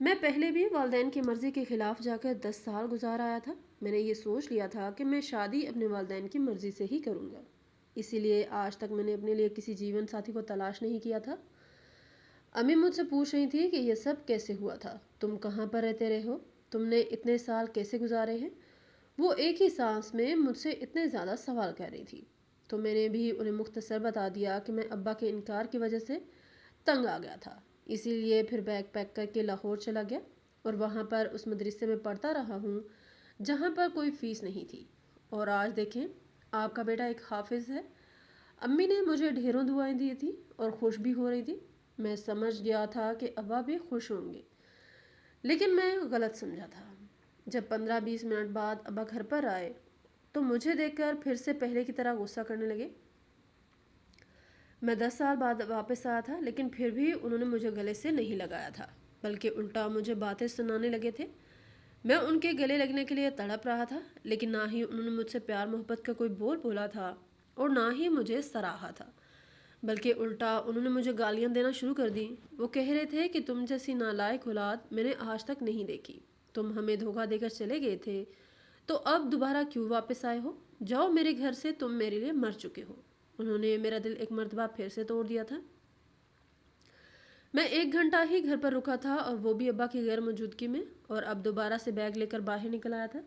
S1: میں پہلے بھی والدین کی مرضی کے خلاف جا کر 10 سال گزار آیا تھا۔ میں نے یہ سوچ لیا تھا کہ میں شادی اپنے والدین کی مرضی سے ہی کروں گا، اسی لیے آج تک میں نے اپنے لیے کسی جیون ساتھی کو تلاش نہیں کیا تھا۔ امی مجھ سے پوچھ رہی تھی کہ یہ سب کیسے ہوا تھا، تم کہاں پر رہتے رہے ہو، تم نے اتنے سال کیسے گزارے ہیں؟ وہ ایک ہی سانس میں مجھ سے اتنے زیادہ سوال کر رہی تھی، تو میں نے بھی انہیں مختصر بتا دیا کہ میں ابا کے انکار کی وجہ سے تنگ آ گیا تھا، اسی لیے پھر بیگ پیک کر کے لاہور چلا گیا اور وہاں پر اس مدرسے میں پڑھتا رہا ہوں جہاں پر کوئی فیس نہیں تھی۔ اور آج دیکھیں، آپ کا بیٹا ایک حافظ ہے۔ امی نے مجھے ڈھیروں دعائیں دی تھی اور خوش بھی ہو رہی تھی۔ میں سمجھ گیا تھا کہ ابا بھی خوش ہوں گے، لیکن میں غلط سمجھا تھا۔ جب 15-20 منٹ بعد ابا گھر پر آئے تو مجھے دیکھ کر پھر سے پہلے کی طرح غصہ کرنے لگے۔ میں 10 سال بعد واپس آیا تھا، لیکن پھر بھی انہوں نے مجھے گلے سے نہیں لگایا تھا، بلکہ الٹا مجھے باتیں سنانے لگے تھے۔ میں ان کے گلے لگنے کے لیے تڑپ رہا تھا، لیکن نہ ہی انہوں نے مجھ سے پیار محبت کا کوئی بول بولا تھا اور نہ ہی مجھے سراہا تھا، بلکہ الٹا انہوں نے مجھے گالیاں دینا شروع کر دیں۔ وہ کہہ رہے تھے کہ تم جیسی نالائق اولاد میں نے آج تک نہیں دیکھی، تم ہمیں دھوکہ دے کر چلے گئے تھے، تو اب دوبارہ کیوں واپس آئے ہو؟ جاؤ میرے گھر سے، تم میرے لیے مر چکے ہو۔ انہوں نے میرا دل ایک مرتبہ پھر سے توڑ دیا تھا۔ میں 1 گھنٹہ ہی گھر پر رکا تھا، اور وہ بھی ابا کی غیر موجودگی میں، اور اب دوبارہ سے بیگ لے کر باہر نکل آیا تھا۔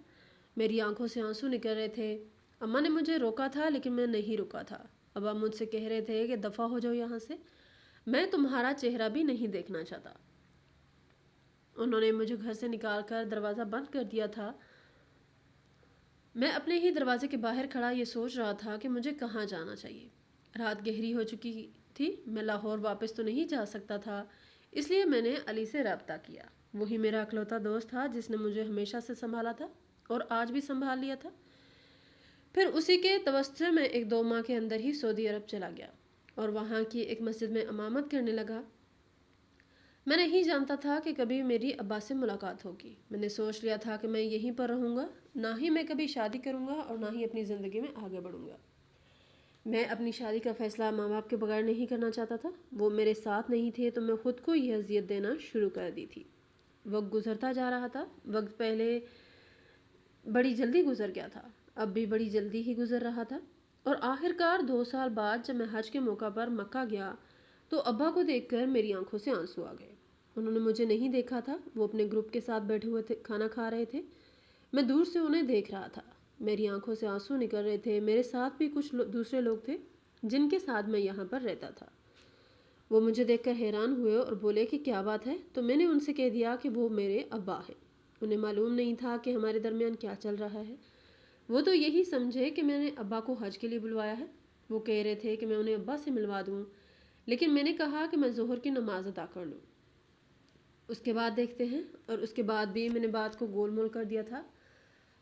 S1: میری آنکھوں سے آنسو نکل رہے تھے۔ اماں نے مجھے روکا تھا، لیکن میں نہیں رکا تھا۔ ابا مجھ سے کہہ رہے تھے کہ دفع ہو جاؤ یہاں سے، میں تمہارا چہرہ بھی نہیں دیکھنا چاہتا۔ انہوں نے مجھے گھر سے نکال کر دروازہ بند کر دیا تھا۔ میں اپنے ہی دروازے کے باہر کھڑا یہ سوچ رہا تھا کہ مجھے کہاں جانا چاہیے۔ رات گہری ہو چکی تھی، میں لاہور واپس تو نہیں جا سکتا تھا، اس لیے میں نے علی سے رابطہ کیا۔ وہی میرا اکلوتا دوست تھا جس نے مجھے ہمیشہ سے سنبھالا تھا اور آج بھی سنبھال لیا تھا۔ پھر اسی کے توسط سے میں 1-2 ماہ کے اندر ہی سعودی عرب چلا گیا اور وہاں کی ایک مسجد میں امامت کرنے لگا۔ میں نہیں جانتا تھا کہ کبھی میری ابا سے ملاقات ہوگی۔ میں نے سوچ لیا تھا کہ میں یہیں پر رہوں گا، نہ ہی میں کبھی شادی کروں گا اور نہ ہی اپنی زندگی میں آگے بڑھوں گا۔ میں اپنی شادی کا فیصلہ ماں باپ کے بغیر نہیں کرنا چاہتا تھا۔ وہ میرے ساتھ نہیں تھے تو میں خود کو یہ اذیت دینا شروع کر دی تھی۔ وقت گزرتا جا رہا تھا۔ وقت پہلے بڑی جلدی گزر گیا تھا، اب بھی بڑی جلدی ہی گزر رہا تھا، اور آخر کار 2 سال بعد جب میں حج کے موقع پر مکہ گیا تو ابا کو دیکھ کر میری آنکھوں سے آنسو آ گئے۔ انہوں نے مجھے نہیں دیکھا تھا، وہ اپنے گروپ کے ساتھ بیٹھے ہوئے تھے، کھانا کھا رہے تھے۔ میں دور سے انہیں دیکھ رہا تھا، میری آنکھوں سے آنسو نکل رہے تھے۔ میرے ساتھ بھی کچھ دوسرے لوگ تھے جن کے ساتھ میں یہاں پر رہتا تھا۔ وہ مجھے دیکھ کر حیران ہوئے اور بولے کہ کیا بات ہے، تو میں نے ان سے کہہ دیا کہ وہ میرے ابا ہیں۔ انہیں معلوم نہیں تھا کہ ہمارے درمیان کیا چل رہا ہے، وہ تو یہی سمجھے کہ میں نے ابا کو حج کے لیے بلوایا ہے۔ وہ کہہ رہے تھے کہ میں انہیں ابا سے ملوا دوں، لیکن میں نے کہا کہ میں ظہر کی نماز ادا کر لوں، اس کے بعد دیکھتے ہیں۔ اور اس کے بعد بھی میں نے بات کو گول مول کر دیا تھا۔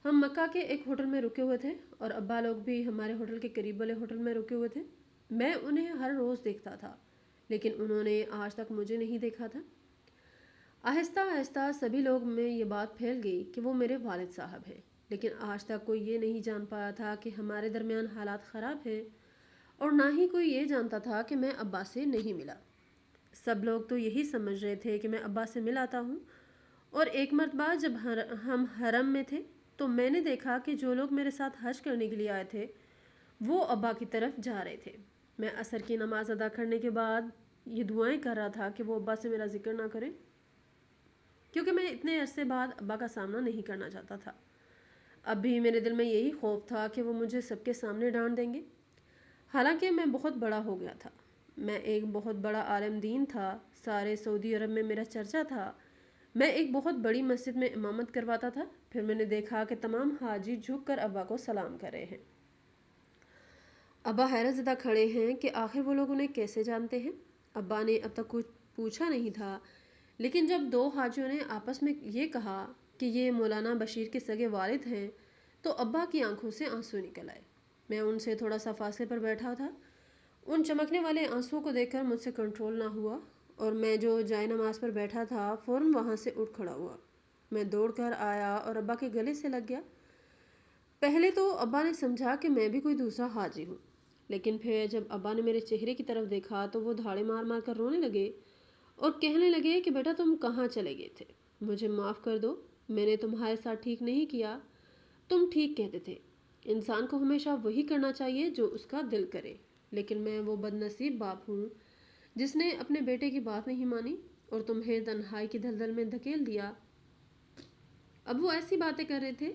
S1: ہم مکہ کے ایک ہوٹل میں رکے ہوئے تھے اور ابا لوگ بھی ہمارے ہوٹل کے قریب والے ہوٹل میں رکے ہوئے تھے۔ میں انہیں ہر روز دیکھتا تھا، لیکن انہوں نے آج تک مجھے نہیں دیکھا تھا۔ آہستہ آہستہ سبھی لوگ میں یہ بات پھیل گئی کہ وہ میرے والد صاحب ہیں، لیکن آج تک کوئی یہ نہیں جان پایا تھا کہ ہمارے درمیان حالات خراب ہیں، اور نہ ہی کوئی یہ جانتا تھا کہ میں ابا سے نہیں ملا۔ سب لوگ تو یہی سمجھ رہے تھے کہ میں ابا سے مل آتا ہوں۔ اور ایک مرتبہ جب ہم حرم میں تھے تو میں نے دیکھا کہ جو لوگ میرے ساتھ حج کرنے کے لیے آئے تھے وہ ابا کی طرف جا رہے تھے۔ میں عصر کی نماز ادا کرنے کے بعد یہ دعائیں کر رہا تھا کہ وہ ابا سے میرا ذکر نہ کریں، کیونکہ میں اتنے عرصے بعد ابا کا سامنا نہیں کرنا چاہتا تھا۔ اب بھی میرے دل میں یہی خوف تھا کہ وہ مجھے سب کے سامنے ڈانٹ دیں گے۔ حالانکہ میں بہت بڑا ہو گیا تھا، میں ایک بہت بڑا عالم دین تھا، سارے سعودی عرب میں میرا چرچا تھا، میں ایک بہت بڑی مسجد میں امامت کرواتا تھا۔ پھر میں نے دیکھا کہ تمام حاجی جھک کر ابا کو سلام کر رہے ہیں۔ ابا حیرت زدہ کھڑے ہیں کہ آخر وہ لوگ انہیں کیسے جانتے ہیں۔ ابا نے اب تک کچھ پوچھا نہیں تھا، لیکن جب 2 حاجیوں نے آپس میں یہ کہا کہ یہ مولانا بشیر کے سگے والد ہیں تو ابا کی آنکھوں سے آنسو نکل آئے۔ میں ان سے تھوڑا سا فاصلے پر بیٹھا تھا۔ ان چمکنے والے آنسوؤں کو دیکھ کر مجھ سے کنٹرول نہ ہوا اور میں جو جائے نماز پر بیٹھا تھا فوراً وہاں سے اٹھ کھڑا ہوا۔ میں دوڑ کر آیا اور ابا کے گلے سے لگ گیا۔ پہلے تو ابا نے سمجھا کہ میں بھی کوئی دوسرا حاجی ہوں۔ لیکن پھر جب ابا نے میرے چہرے کی طرف دیکھا تو وہ دھاڑے مار مار کر رونے لگے اور کہنے لگے کہ بیٹا تم کہاں چلے گئے تھے؟ مجھے معاف کر دو، میں نے تمہارے ساتھ ٹھیک نہیں کیا۔ تم ٹھیک کہتے تھے، انسان کو ہمیشہ وہی کرنا چاہیے جو اس کا دل کرے، لیکن میں وہ بد نصیب باپ ہوں جس نے اپنے بیٹے کی بات نہیں مانی اور تمہیں تنہائی کی دلدل میں دھکیل دیا۔ اب وہ ایسی باتیں کر رہے تھے،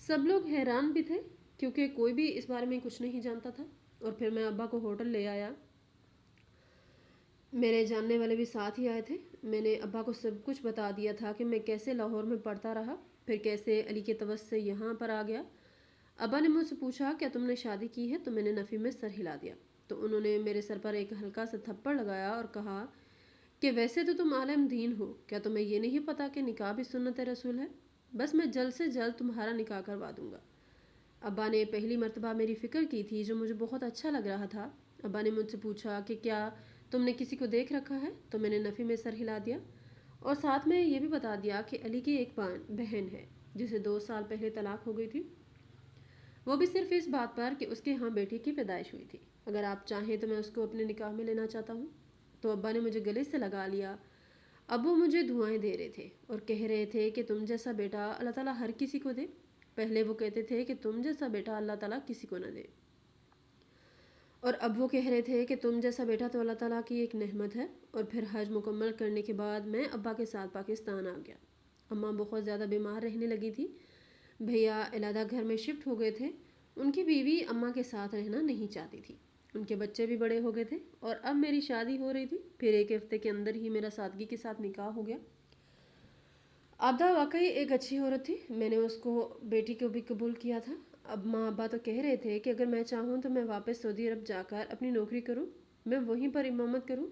S1: سب لوگ حیران بھی تھے کیونکہ کوئی بھی اس بارے میں کچھ نہیں جانتا تھا۔ اور پھر میں ابا کو ہوٹل لے آیا، میرے جاننے والے بھی ساتھ ہی آئے تھے۔ میں نے ابا کو سب کچھ بتا دیا تھا کہ میں کیسے لاہور میں پڑھتا رہا، پھر کیسے علی کے توسط سے یہاں پر آ گیا۔ ابا نے مجھ سے پوچھا کیا تم نے شادی کی ہے، تو میں نے نفی میں سر ہلا دیا۔ تو انہوں نے میرے سر پر ایک ہلکا سا تھپڑ لگایا اور کہا کہ ویسے تو تم عالم دین ہو، کیا تمہیں یہ نہیں پتا کہ نکاح بھی سنت رسول ہے؟ بس میں جلد سے جلد تمہارا نکاح کروا دوں گا۔ ابا نے پہلی مرتبہ میری فکر کی تھی، جو مجھے بہت اچھا لگ رہا تھا۔ ابا نے مجھ سے پوچھا کہ کیا تم نے کسی کو دیکھ رکھا ہے، تو میں نے نفی میں سر ہلا دیا اور ساتھ میں یہ بھی بتا دیا کہ علی کی ایک بہن ہے جسے 2 سال پہلے طلاق ہو گئی تھی، وہ بھی صرف اس بات پر کہ اس کے ہاں بیٹی کی پیدائش ہوئی تھی۔ اگر آپ چاہیں تو میں اس کو اپنے نکاح میں لینا چاہتا ہوں۔ تو ابا نے مجھے گلے سے لگا لیا۔ اب وہ مجھے دعائیں دے رہے تھے اور کہہ رہے تھے کہ تم جیسا بیٹا اللہ تعالیٰ ہر کسی کو دے۔ پہلے وہ کہتے تھے کہ تم جیسا بیٹا اللہ تعالیٰ کسی کو نہ دے، اور اب وہ کہہ رہے تھے کہ تم جیسا بیٹا تو اللہ تعالیٰ کی ایک نعمت ہے۔ اور پھر حج مکمل کرنے کے بعد میں ابا کے ساتھ پاکستان آ گیا۔ اماں بہت زیادہ بیمار رہنے لگی تھی، بھیا علیحدہ گھر میں شفٹ ہو گئے تھے۔ ان کی بیوی اماں کے ساتھ رہنا نہیں چاہتی تھی، ان کے بچے بھی بڑے ہو گئے تھے اور اب میری شادی ہو رہی تھی۔ پھر 1 ہفتے کے اندر ہی میرا سادگی کے ساتھ نکاح ہو گیا۔ آبدہ واقعی ایک اچھی عورت تھی، میں نے اس کو بیٹی کو بھی قبول کیا تھا۔ اب ماں ابا تو کہہ رہے تھے کہ اگر میں چاہوں تو میں واپس سعودی عرب جا کر اپنی نوکری کروں، میں وہیں پر امامت کروں،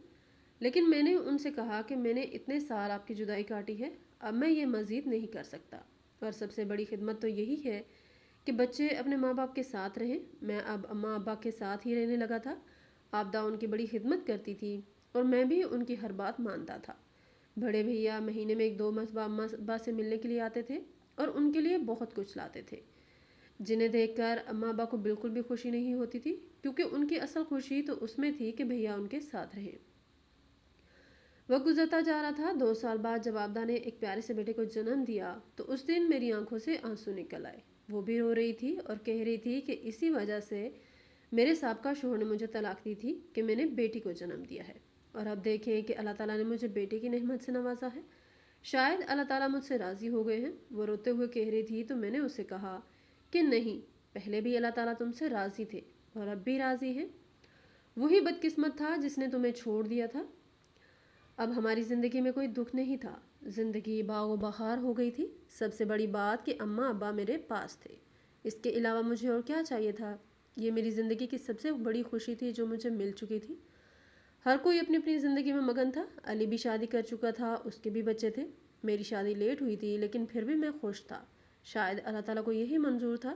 S1: لیکن میں نے ان سے کہا کہ میں نے اتنے سال آپ کی جدائی کاٹی ہے، اب میں یہ مزید نہیں کر سکتا، اور سب سے بڑی خدمت تو یہی ہے کہ بچے اپنے ماں باپ کے ساتھ رہیں۔ میں اب اماں ابا کے ساتھ ہی رہنے لگا تھا۔ آبدہ ان کی بڑی خدمت کرتی تھی اور میں بھی ان کی ہر بات مانتا تھا۔ بڑے بھیا مہینے میں 1-2 مرتبہ اماں ابا سے ملنے کے لیے آتے تھے اور ان کے لیے بہت کچھ لاتے تھے، جنہیں دیکھ کر اماں ابا کو بالکل بھی خوشی نہیں ہوتی تھی، کیونکہ ان کی اصل خوشی تو اس میں تھی کہ بھیا ان کے ساتھ رہیں۔ وقت گزرتا جا رہا تھا۔ 2 سال بعد جب آبدہ نے ایک پیارے سے بیٹے کو جنم دیا تو اس دن میری آنکھوں سے آنسو نکل آئے۔ وہ بھی رو رہی تھی اور کہہ رہی تھی کہ اسی وجہ سے میرے سابقہ شوہر نے مجھے طلاق دی تھی کہ میں نے بیٹی کو جنم دیا ہے، اور اب دیکھیں کہ اللہ تعالیٰ نے مجھے بیٹے کی نعمت سے نوازا ہے، شاید اللہ تعالیٰ مجھ سے راضی ہو گئے ہیں۔ وہ روتے ہوئے کہہ رہی تھی تو میں نے اسے کہا کہ نہیں، پہلے بھی اللہ تعالیٰ تم سے راضی تھے اور اب بھی راضی ہیں، وہی بدقسمت تھا جس نے تمہیں چھوڑ دیا تھا۔ اب ہماری زندگی میں کوئی دکھ نہیں تھا، زندگی باغ و بہار ہو گئی تھی۔ سب سے بڑی بات کہ اماں ابا میرے پاس تھے، اس کے علاوہ مجھے اور کیا چاہیے تھا؟ یہ میری زندگی کی سب سے بڑی خوشی تھی جو مجھے مل چکی تھی۔ ہر کوئی اپنی اپنی زندگی میں مگن تھا۔ علی بھی شادی کر چکا تھا، اس کے بھی بچے تھے۔ میری شادی لیٹ ہوئی تھی لیکن پھر بھی میں خوش تھا۔ شاید اللہ تعالیٰ کو یہی منظور تھا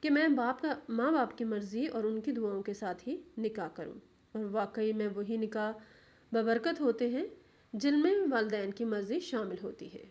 S1: کہ میں ماں باپ کی مرضی اور ان کی دعاؤں کے ساتھ ہی نکاح کروں، اور واقعی میں وہی نکاح ببرکت ہوتے ہیں جن میں والدین کی مرضی شامل ہوتی ہے۔